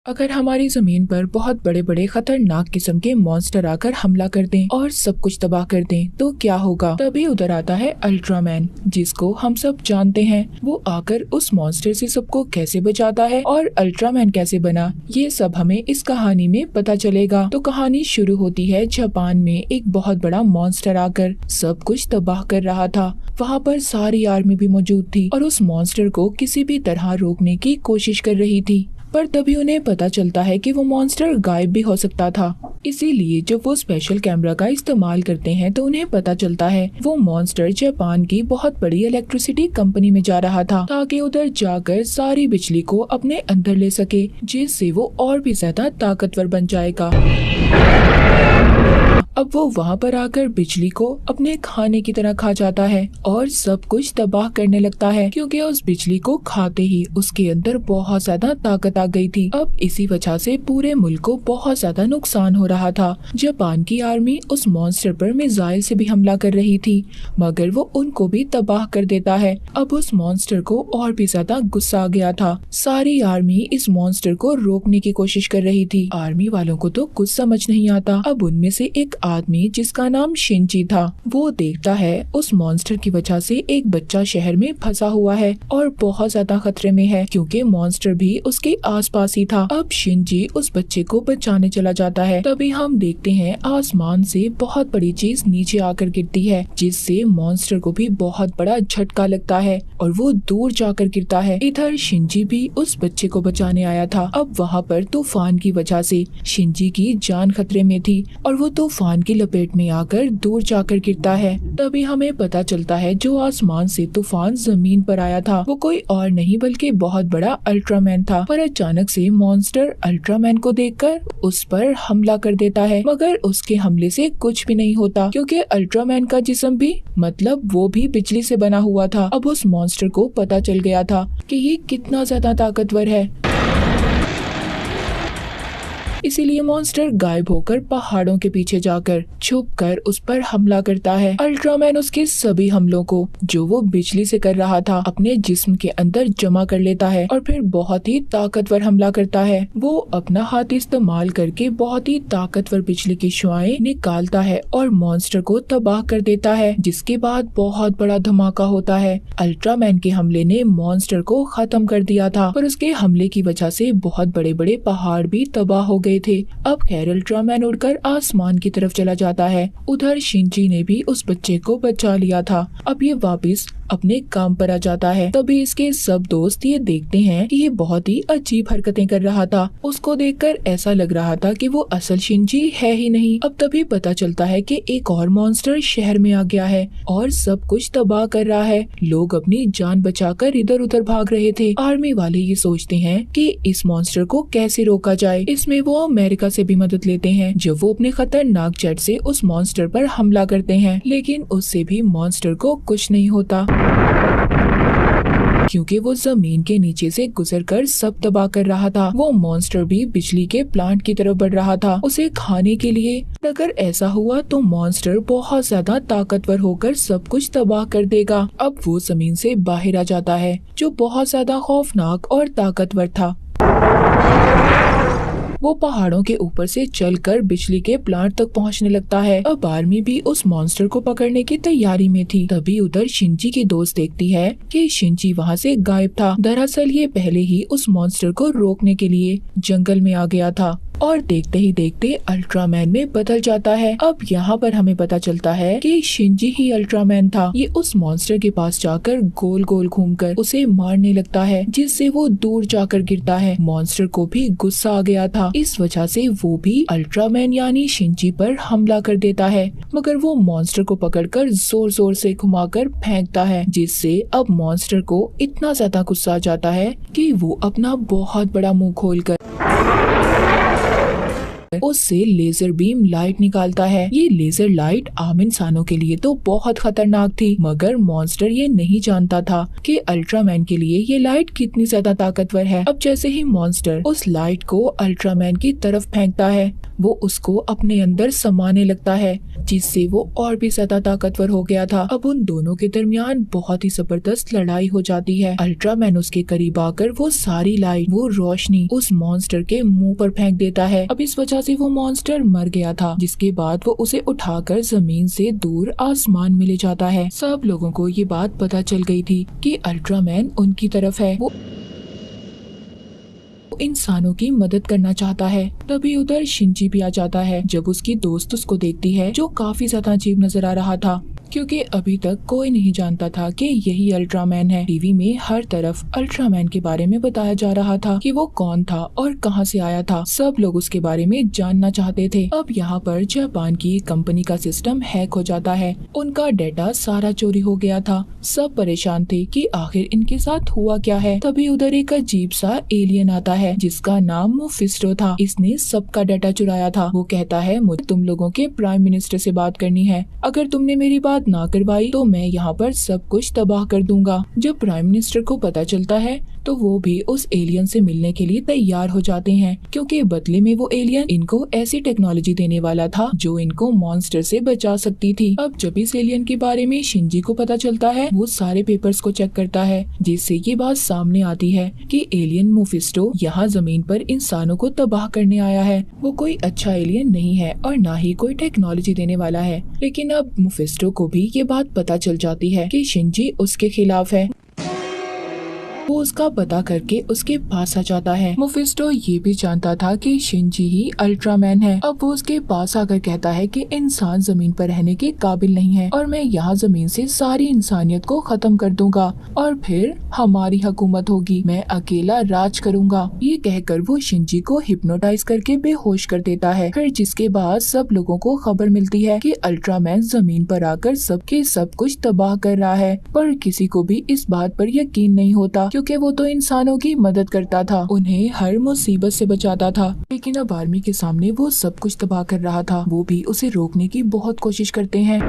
अगर हमारी जमीन पर बहुत बड़े बड़े खतरनाक किस्म के मॉन्स्टर आकर हमला कर दें और सब कुछ तबाह कर दें तो क्या होगा। तभी उधर आता है अल्ट्रामैन, जिसको हम सब जानते हैं। वो आकर उस मॉन्स्टर से सबको कैसे बचाता है और अल्ट्रामैन कैसे बना, ये सब हमें इस कहानी में पता चलेगा। तो कहानी शुरू होती है जापान में एक बहुत बड़ा मॉन्स्टर आकर सब कुछ तबाह कर रहा था। वहाँ पर सारी आर्मी भी मौजूद थी और उस मॉन्स्टर को किसी भी तरह रोकने की कोशिश कर रही थी। पर तभी उन्हें पता चलता है कि वो मॉन्स्टर गायब भी हो सकता था। इसीलिए जब वो स्पेशल कैमरा का इस्तेमाल करते हैं तो उन्हें पता चलता है वो मॉन्स्टर जापान की बहुत बड़ी इलेक्ट्रिसिटी कंपनी में जा रहा था, ताकि उधर जाकर सारी बिजली को अपने अंदर ले सके, जिससे वो और भी ज्यादा ताकतवर बन जाएगा। अब वो वहाँ पर आकर बिजली को अपने खाने की तरह खा जाता है और सब कुछ तबाह करने लगता है, क्योंकि उस बिजली को खाते ही उसके अंदर बहुत ज्यादा ताकत आ गई थी। अब इसी वजह से पूरे मुल्क को बहुत ज्यादा नुकसान हो रहा था। जापान की आर्मी उस मॉन्स्टर पर मिसाइल से भी हमला कर रही थी, मगर वो उनको भी तबाह कर देता है। अब उस मॉन्स्टर को और भी ज्यादा गुस्सा आ गया था। सारी आर्मी इस मॉन्स्टर को रोकने की कोशिश कर रही थी। आर्मी वालों को तो कुछ समझ नहीं आता। अब उनमें से एक आदमी जिसका नाम शिंजी था, वो देखता है उस मॉन्स्टर की वजह से एक बच्चा शहर में फंसा हुआ है और बहुत ज्यादा खतरे में है, क्योंकि मॉन्स्टर भी उसके आसपास ही था। अब शिंजी उस बच्चे को बचाने चला जाता है। तभी हम देखते हैं आसमान से बहुत बड़ी चीज नीचे आकर गिरती है, जिससे मॉन्स्टर को भी बहुत बड़ा झटका लगता है और वो दूर जाकर गिरता है। इधर शिंजी भी उस बच्चे को बचाने आया था। अब वहाँ पर तूफान की वजह से शिंजी की जान खतरे में थी और वो तूफान की लपेट में आकर दूर जाकर गिरता है। तभी हमें पता चलता है जो आसमान से तूफान जमीन पर आया था वो कोई और नहीं बल्कि बहुत बड़ा अल्ट्रामैन था। पर अचानक से मॉन्स्टर अल्ट्रामैन को देखकर उस पर हमला कर देता है, मगर उसके हमले से कुछ भी नहीं होता, क्योंकि अल्ट्रामैन का जिस्म भी मतलब वो भी बिजली से बना हुआ था। अब उस मॉन्स्टर को पता चल गया था कि ये कितना ज्यादा ताकतवर है, इसीलिए मॉन्स्टर गायब होकर पहाड़ों के पीछे जाकर छुपकर उस पर हमला करता है। अल्ट्रामैन उसके सभी हमलों को जो वो बिजली से कर रहा था अपने जिस्म के अंदर जमा कर लेता है और फिर बहुत ही ताकतवर हमला करता है। वो अपना हाथ इस्तेमाल करके बहुत ही ताकतवर बिजली की शुआएं निकालता है और मॉन्स्टर को तबाह कर देता है, जिसके बाद बहुत बड़ा धमाका होता है। अल्ट्रामैन के हमले ने मॉन्स्टर को खत्म कर दिया था, पर उसके हमले की वजह से बहुत बड़े बड़े पहाड़ भी तबाह हो गए थे। अब खैर अल्ट्रामैन उड़कर आसमान की तरफ चला जाता है। उधर शिंजी ने भी उस बच्चे को बचा लिया था। अब ये वापस अपने काम पर आ जाता है। तभी इसके सब दोस्त ये देखते हैं कि ये बहुत ही अजीब हरकतें कर रहा था। उसको देखकर ऐसा लग रहा था कि वो असल शिंजी है ही नहीं। अब तभी पता चलता है कि एक और मॉन्स्टर शहर में आ गया है और सब कुछ तबाह कर रहा है। लोग अपनी जान बचाकर इधर उधर भाग रहे थे। आर्मी वाले ये सोचते हैं कि इस मॉन्स्टर को कैसे रोका जाए। इसमें वो अमेरिका से भी मदद लेते हैं, जब वो अपने खतरनाक जेट से उस मॉन्स्टर पर हमला करते हैं, लेकिन उससे भी मॉन्स्टर को कुछ नहीं होता, क्योंकि वो जमीन के नीचे से गुजरकर सब तबाह कर रहा था। वो मॉन्स्टर भी बिजली के प्लांट की तरफ बढ़ रहा था उसे खाने के लिए। अगर ऐसा हुआ तो मॉन्स्टर बहुत ज्यादा ताकतवर होकर सब कुछ तबाह कर देगा। अब वो जमीन से बाहर आ जाता है, जो बहुत ज्यादा खौफनाक और ताकतवर था। वो पहाड़ों के ऊपर से चलकर बिजली के प्लांट तक पहुंचने लगता है। अब आर्मी भी उस मॉन्स्टर को पकड़ने की तैयारी में थी। तभी उधर शिंजी की दोस्त देखती है कि शिंजी वहां से गायब था। दरअसल ये पहले ही उस मॉन्स्टर को रोकने के लिए जंगल में आ गया था और देखते ही देखते अल्ट्रामैन में बदल जाता है। अब यहाँ पर हमें पता चलता है कि शिंजी ही अल्ट्रामैन था। ये उस मॉन्स्टर के पास जाकर गोल गोल घूमकर उसे मारने लगता है, जिससे वो दूर जाकर गिरता है। मॉन्स्टर को भी गुस्सा आ गया था, इस वजह से वो भी अल्ट्रामैन यानी शिंजी पर हमला कर देता है, मगर वो मॉन्स्टर को पकड़कर जोर जोर से घुमाकर फेंकता है, जिससे अब मॉन्स्टर को इतना ज्यादा गुस्सा आ जाता है कि वो अपना बहुत बड़ा मुंह खोलकर उससे लेजर बीम लाइट निकालता है। ये लेजर लाइट आम इंसानों के लिए तो बहुत खतरनाक थी, मगर मॉन्स्टर ये नहीं जानता था कि अल्ट्रामैन के लिए ये लाइट कितनी ज्यादा ताकतवर है। अब जैसे ही मॉन्स्टर उस लाइट को अल्ट्रामैन की तरफ फेंकता है, वो उसको अपने अंदर समाने लगता है, जिससे वो और भी ज्यादा ताकतवर हो गया था। अब उन दोनों के दरमियान बहुत ही जबरदस्त लड़ाई हो जाती है। अल्ट्रामैन उसके करीब आकर वो सारी लाइट, वो रोशनी उस मॉन्स्टर के मुंह पर फेंक देता है। अब इस वजह से वो मॉन्स्टर मर गया था, जिसके बाद वो उसे उठाकर जमीन से दूर आसमान में ले जाता है। सब लोगों को ये बात पता चल गई थी कि अल्ट्रामैन उनकी तरफ है, वो इंसानों की मदद करना चाहता है। तभी उधर शिंजी भी आ जाता है। जब उसकी दोस्त उसको देखती है, जो काफी ज्यादा अजीब नजर आ रहा था, क्योंकि अभी तक कोई नहीं जानता था कि यही अल्ट्रामैन है। टीवी में हर तरफ अल्ट्रामैन के बारे में बताया जा रहा था कि वो कौन था और कहां से आया था। सब लोग उसके बारे में जानना चाहते थे। अब यहाँ पर जापान की एक कंपनी का सिस्टम हैक हो जाता है। उनका डेटा सारा चोरी हो गया था। सब परेशान थे कि आखिर इनके साथ हुआ क्या है। तभी उधर एक अजीब सा एलियन आता है, जिसका नाम मोफिस्टो था। इसने सबका डाटा चुराया था। वो कहता है, मुझे तुम लोगों के प्राइम मिनिस्टर से बात करनी है। अगर तुमने मेरी बात ना करवाई तो मैं यहाँ पर सब कुछ तबाह कर दूंगा। जब प्राइम मिनिस्टर को पता चलता है तो वो भी उस एलियन से मिलने के लिए तैयार हो जाते हैं, क्योंकि बदले में वो एलियन इनको ऐसी टेक्नोलॉजी देने वाला था जो इनको मॉन्स्टर से बचा सकती थी। अब जब इस एलियन के बारे में शिंजी को पता चलता है, वो सारे पेपर्स को चेक करता है, जिससे ये बात सामने आती है कि एलियन मोफिस्टो यहाँ जमीन पर इंसानों को तबाह करने आया है। वो कोई अच्छा एलियन नहीं है और ना ही कोई टेक्नोलॉजी देने वाला है। लेकिन अब मोफिस्टो को भी ये बात पता चल जाती है कि शिंजी उसके खिलाफ है। वो उसका पता करके उसके पास आ जाता है। मोफिस्टो ये भी जानता था कि शिंजी ही अल्ट्रामैन है। अब वो उसके पास आकर कहता है कि इंसान जमीन पर रहने के काबिल नहीं है और मैं यहाँ जमीन से सारी इंसानियत को खत्म कर दूंगा और फिर हमारी हुकूमत होगी, मैं अकेला राज करूंगा। ये कहकर वो शिंजी को हिप्नोटाइज करके बेहोश कर देता है। फिर जिसके बाद सब लोगों को खबर मिलती है कि अल्ट्रामैन जमीन पर आकर सबके सब कुछ तबाह कर रहा है, पर किसी को भी इस बात पर यकीन नहीं होता, क्योंकि वो तो इंसानों की मदद करता था, उन्हें हर मुसीबत से बचाता था। लेकिन अब आर्मी के सामने वो सब कुछ तबाह कर रहा था। वो भी उसे रोकने की बहुत कोशिश करते हैं।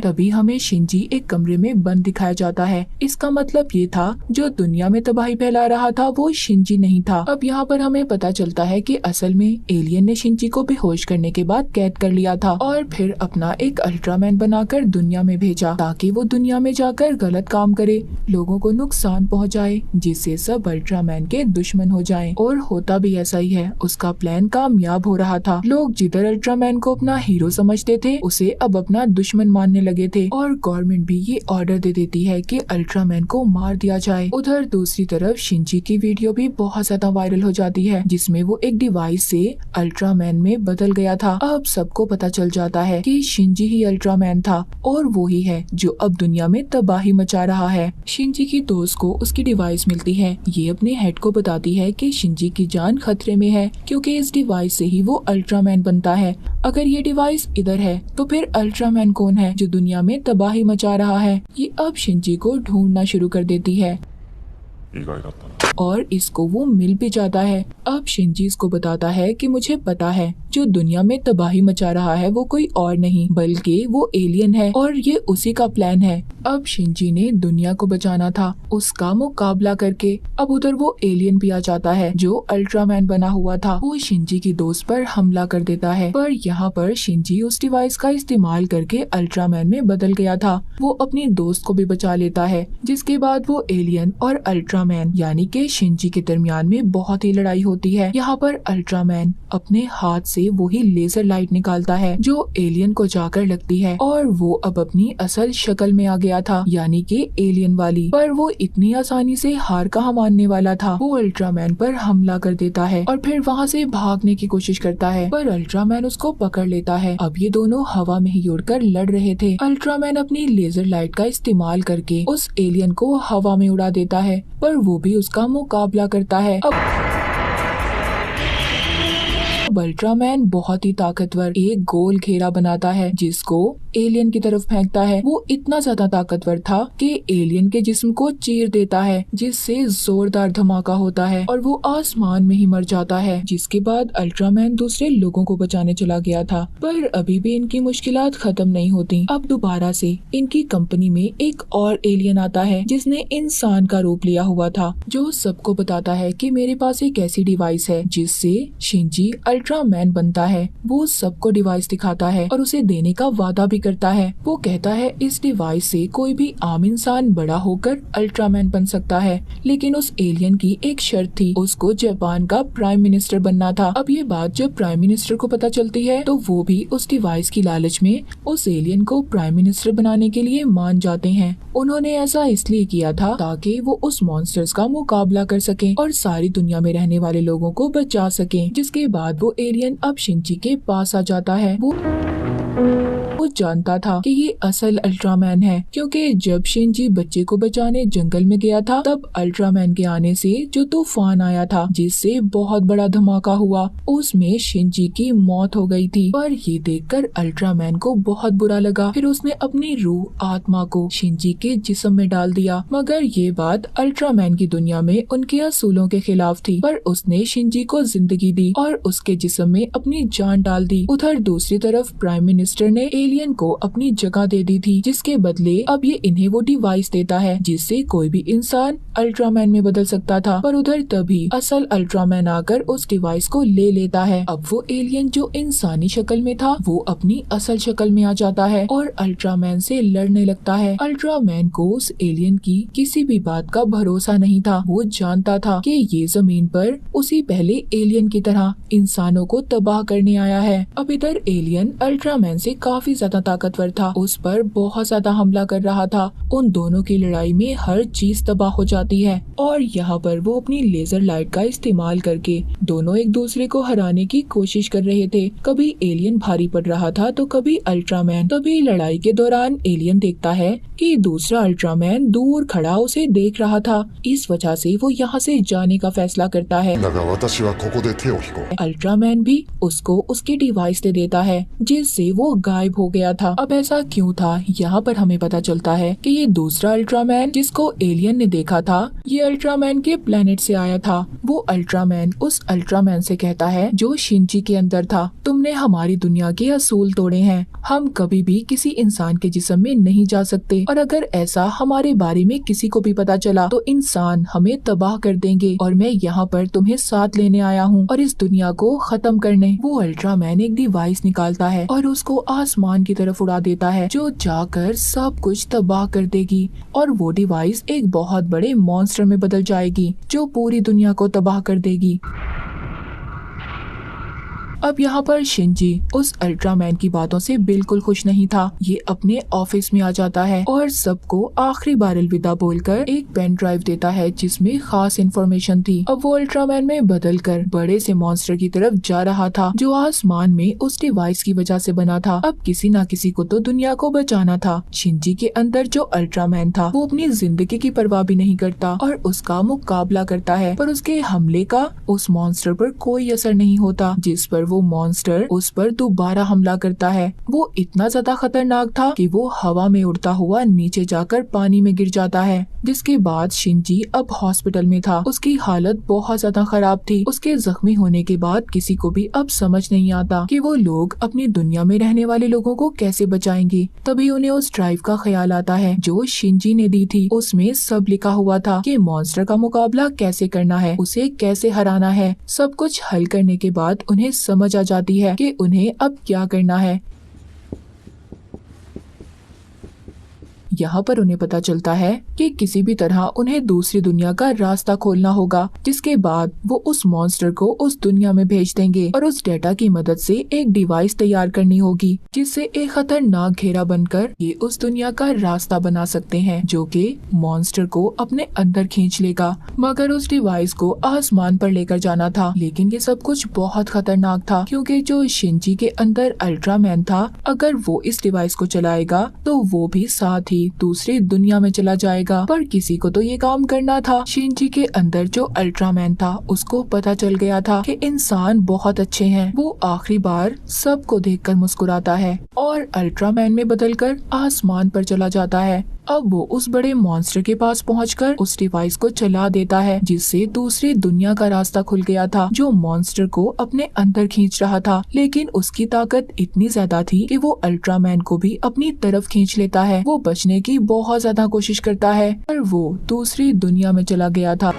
तभी हमें शिंजी एक कमरे में बंद दिखाया जाता है। इसका मतलब ये था, जो दुनिया में तबाही फैला रहा था वो शिंजी नहीं था। अब यहाँ पर हमें पता चलता है कि असल में एलियन ने शिंजी को बेहोश करने के बाद कैद कर लिया था और फिर अपना एक अल्ट्रामैन बनाकर दुनिया में भेजा, ताकि वो दुनिया में जाकर गलत काम करे, लोगों को नुकसान पहुँचाए, जिससे सब अल्ट्रामैन के दुश्मन हो जाए। और होता भी ऐसा ही है। उसका प्लान कामयाब हो रहा था। लोग जिधर अल्ट्रामैन को अपना हीरो समझते थे, उसे अब अपना दुश्मन मानने लगे थे और गवर्नमेंट भी ये ऑर्डर दे देती है कि अल्ट्रामैन को मार दिया जाए। उधर दूसरी तरफ शिंजी की वीडियो भी बहुत ज्यादा वायरल हो जाती है, जिसमें वो एक डिवाइस से अल्ट्रामैन में बदल गया था। अब सबको पता चल जाता है कि शिंजी ही अल्ट्रामैन था और वो ही है जो अब दुनिया में तबाही मचा रहा है। शिंजी की दोस्त को उसकी डिवाइस मिलती है। ये अपने हेड को बताती है कि शिंजी की जान खतरे में है, क्योंकि इस डिवाइस से ही वो अल्ट्रामैन बनता है। अगर ये डिवाइस इधर है तो फिर अल्ट्रामैन कौन है जो दुनिया में तबाही मचा रहा है? ये अब शिंजी को ढूंढना शुरू कर देती है और इसको वो मिल भी जाता है। अब शिंजी इसको बताता है कि मुझे पता है, जो दुनिया में तबाही मचा रहा है वो कोई और नहीं बल्कि वो एलियन है और ये उसी का प्लान है। अब शिंजी ने दुनिया को बचाना था, उसका मुकाबला करके। अब उधर वो एलियन भी आ जाता है जो अल्ट्रामैन बना हुआ था। वो शिंजी की दोस्त पर हमला कर देता है, पर यहाँ पर शिंजी उस डिवाइस का इस्तेमाल करके अल्ट्रामैन में बदल गया था। वो अपनी दोस्त को भी बचा लेता है, जिसके बाद वो एलियन और अल्ट्रामैन यानी कि शिंजी के दरमियान में बहुत ही लड़ाई होती है। यहाँ पर अल्ट्रामैन अपने हाथ से वही लेजर लाइट निकालता है जो एलियन को जाकर लगती है और वो अब अपनी असल शक्ल में आ गया था, यानी कि एलियन वाली। पर वो इतनी आसानी से हार कहाँ मानने वाला था। वो अल्ट्रामैन पर हमला कर देता है और फिर वहाँ से भागने की कोशिश करता है, पर अल्ट्रामैन उसको पकड़ लेता है। अब ये दोनों हवा में ही उड़कर लड़ रहे थे। अल्ट्रामैन अपनी लेजर लाइट का इस्तेमाल करके उस एलियन को हवा में उड़ा देता है, पर वो भी उसका मुकाबला करता है। अब तब अल्ट्रामैन बहुत ही ताकतवर एक गोल घेरा बनाता है जिसको एलियन की तरफ फेंकता है। वो इतना ज्यादा ताकतवर था कि एलियन के जिस्म को चीर देता है, जिससे जोरदार धमाका होता है और वो आसमान में ही मर जाता है। जिसके बाद अल्ट्रामैन दूसरे लोगों को बचाने चला गया था, पर अभी भी इनकी मुश्किलात खत्म नहीं होती। अब दोबारा से इनकी कंपनी में एक और एलियन आता है जिसने इंसान का रूप लिया हुआ था, जो सबको बताता है कि मेरे पास एक ऐसी डिवाइस है जिससे शिंजी अल्ट्रामैन बनता है। वो सबको डिवाइस दिखाता है और उसे देने का वादा भी करता है। वो कहता है इस डिवाइस से कोई भी आम इंसान बड़ा होकर अल्ट्रामैन बन सकता है, लेकिन उस एलियन की एक शर्त थी, उसको जापान का प्राइम मिनिस्टर बनना था। अब ये बात जब प्राइम मिनिस्टर को पता चलती है तो वो भी उस डिवाइस की लालच में उस एलियन को प्राइम मिनिस्टर बनाने के लिए मान जाते हैं। उन्होंने ऐसा इसलिए किया था ताकि वो उस मॉन्स्टर्स का मुकाबला कर सके और सारी दुनिया में रहने वाले लोगों को बचा सके। जिसके बाद वो एलियन अब शिंजी के पास आ जाता है। वो जानता था कि ये असल अल्ट्रामैन है, क्योंकि जब शिंजी बच्चे को बचाने जंगल में गया था तब अल्ट्रामैन के आने से जो तूफान आया था जिससे बहुत बड़ा धमाका हुआ, उसमें शिंजी की मौत हो गई थी। पर ये देखकर अल्ट्रामैन को बहुत बुरा लगा। फिर उसने अपनी रूह आत्मा को शिंजी के जिस्म में डाल दिया। मगर ये बात अल्ट्रामैन की दुनिया में उनके असूलों के खिलाफ थी, पर उसने शिंजी को जिंदगी दी और उसके जिस्म में अपनी जान डाल दी। उधर दूसरी तरफ प्राइम मिनिस्टर ने एलियन को अपनी जगह दे दी थी, जिसके बदले अब ये इन्हें वो डिवाइस देता है जिससे कोई भी इंसान अल्ट्रामैन में बदल सकता था। पर उधर तभी असल अल्ट्रामैन आकर उस डिवाइस को ले लेता है। अब वो एलियन जो इंसानी शक्ल में था वो अपनी असल शक्ल में आ जाता है और अल्ट्रामैन से लड़ने लगता है। अल्ट्रामैन को उस एलियन की किसी भी बात का भरोसा नहीं था। वो जानता था कि ये जमीन पर उसी पहले एलियन की तरह इंसानों को तबाह करने आया है। अब इधर एलियन अल्ट्रामैन से काफी ज्यादा ताकतवर था, उस पर बहुत ज्यादा हमला कर रहा था। उन दोनों की लड़ाई में हर चीज तबाह हो जाती है और यहाँ पर वो अपनी लेजर लाइट का इस्तेमाल करके दोनों एक दूसरे को हराने की कोशिश कर रहे थे। कभी एलियन भारी पड़ रहा था तो कभी अल्ट्रामैन। तभी लड़ाई के दौरान एलियन देखता है कि दूसरा अल्ट्रामैन दूर खड़ा उसे देख रहा था। इस वजह से वो यहाँ से जाने का फैसला करता है। अल्ट्रामैन भी उसको उसकी डिवाइस दे देता है जिससे वो गायब हो गया था। अब ऐसा क्यों था, यहाँ पर हमें पता चलता है कि ये दूसरा अल्ट्रामैन जिसको एलियन ने देखा था ये अल्ट्रामैन के प्लेनेट से आया था। वो अल्ट्रामैन उस अल्ट्रामैन से कहता है जो शिंजी के अंदर था, तुमने हमारी दुनिया के असूल तोड़े हैं। हम कभी भी किसी इंसान के जिस्म में नहीं जा सकते और अगर ऐसा हमारे बारे में किसी को भी पता चला तो इंसान हमें तबाह कर देंगे और मैं यहाँ पर तुम्हें साथ लेने आया हूँ और इस दुनिया को खत्म करने। वो अल्ट्रामैन एक डिवाइस निकालता है और उसको आसमान की तरफ उड़ा देता है जो जाकर सब कुछ तबाह कर देगी और वो डिवाइस एक बहुत बड़े मॉन्स्टर में बदल जाएगी जो पूरी दुनिया को तबाह कर देगी। अब यहाँ पर शिंजी उस अल्ट्रामैन की बातों से बिल्कुल खुश नहीं था। ये अपने ऑफिस में आ जाता है और सबको आखिरी बार अलविदा बोलकर एक पेन ड्राइव देता है जिसमें खास इन्फॉर्मेशन थी। अब वो अल्ट्रामैन में बदलकर बड़े से मॉन्स्टर की तरफ जा रहा था जो आसमान में उस डिवाइस की वजह से बना था। अब किसी न किसी को तो दुनिया को बचाना था। शिंजी के अंदर जो अल्ट्रामैन था वो अपनी जिंदगी की परवाह भी नहीं करता और उसका मुकाबला करता है, पर उसके हमले का उस मॉन्स्टर पर कोई असर नहीं होता, जिस पर वो मॉन्स्टर उस पर दोबारा हमला करता है। वो इतना ज्यादा खतरनाक था कि वो हवा में उड़ता हुआ नीचे जाकर पानी में गिर जाता है। जिसके बाद शिंजी अब हॉस्पिटल में था। उसकी हालत बहुत ज्यादा खराब थी। उसके जख्मी होने के बाद किसी को भी अब समझ नहीं आता कि वो लोग अपनी दुनिया में रहने वाले लोगों को कैसे बचाएंगे। तभी उन्हें उस ड्राइव का ख्याल आता है जो शिंजी ने दी थी। उसमें सब लिखा हुआ था कि मॉन्स्टर का मुकाबला कैसे करना है, उसे कैसे हराना है। सब कुछ हल करने के बाद उन्हें समझ आ जाती है कि उन्हें अब क्या करना है। यहाँ पर उन्हें पता चलता है कि किसी भी तरह उन्हें दूसरी दुनिया का रास्ता खोलना होगा, जिसके बाद वो उस मॉन्स्टर को उस दुनिया में भेज देंगे और उस डेटा की मदद से एक डिवाइस तैयार करनी होगी जिससे एक खतरनाक घेरा बनकर ये उस दुनिया का रास्ता बना सकते हैं जो कि मॉन्स्टर को अपने अंदर खींच लेगा। मगर उस डिवाइस को आसमान पर लेकर जाना था, लेकिन ये सब कुछ बहुत खतरनाक था क्योंकि जो शिंजी के अंदर अल्ट्रामैन था, अगर वो इस डिवाइस को चलाएगा तो वो भी साथ ही ही दूसरी दुनिया में चला जाएगा। पर किसी को तो ये काम करना था। शिनजी के अंदर जो अल्ट्रामैन था उसको पता चल गया था कि इंसान बहुत अच्छे हैं। वो आखिरी बार सबको देखकर मुस्कुराता है और अल्ट्रामैन में बदलकर आसमान पर चला जाता है। अब वो उस बड़े मॉन्स्टर के पास पहुंचकर उस डिवाइस को चला देता है, जिससे दूसरी दुनिया का रास्ता खुल गया था, जो मॉन्स्टर को अपने अंदर खींच रहा था। लेकिन उसकी ताकत इतनी ज्यादा थी कि वो अल्ट्रामैन को भी अपनी तरफ खींच लेता है। वो बचने की बहुत ज्यादा कोशिश करता है, पर वो दूसरी दुनिया में चला गया था।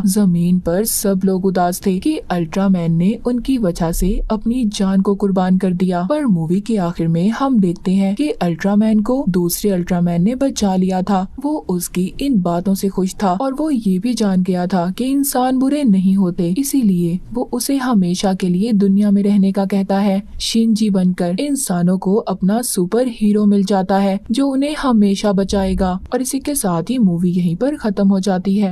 जमीन पर सब लोग उदास थे कि अल्ट्रामैन ने उनकी वजह से अपनी जान को कुर्बान कर दिया। पर मूवी के आखिर में हम देखते हैं कि अल्ट्रामैन को दूसरे अल्ट्रामैन ने बचा लिया था। वो उसकी इन बातों से खुश था और वो ये भी जान गया था कि इंसान बुरे नहीं होते, इसीलिए वो उसे हमेशा के लिए दुनिया में रहने का कहता है। शिनजी बनकर इंसानों को अपना सुपर हीरो मिल जाता है, जो उन्हें हमेशा बचाएगा। और इसी के साथ ही मूवी यहीं पर खत्म हो जाती है।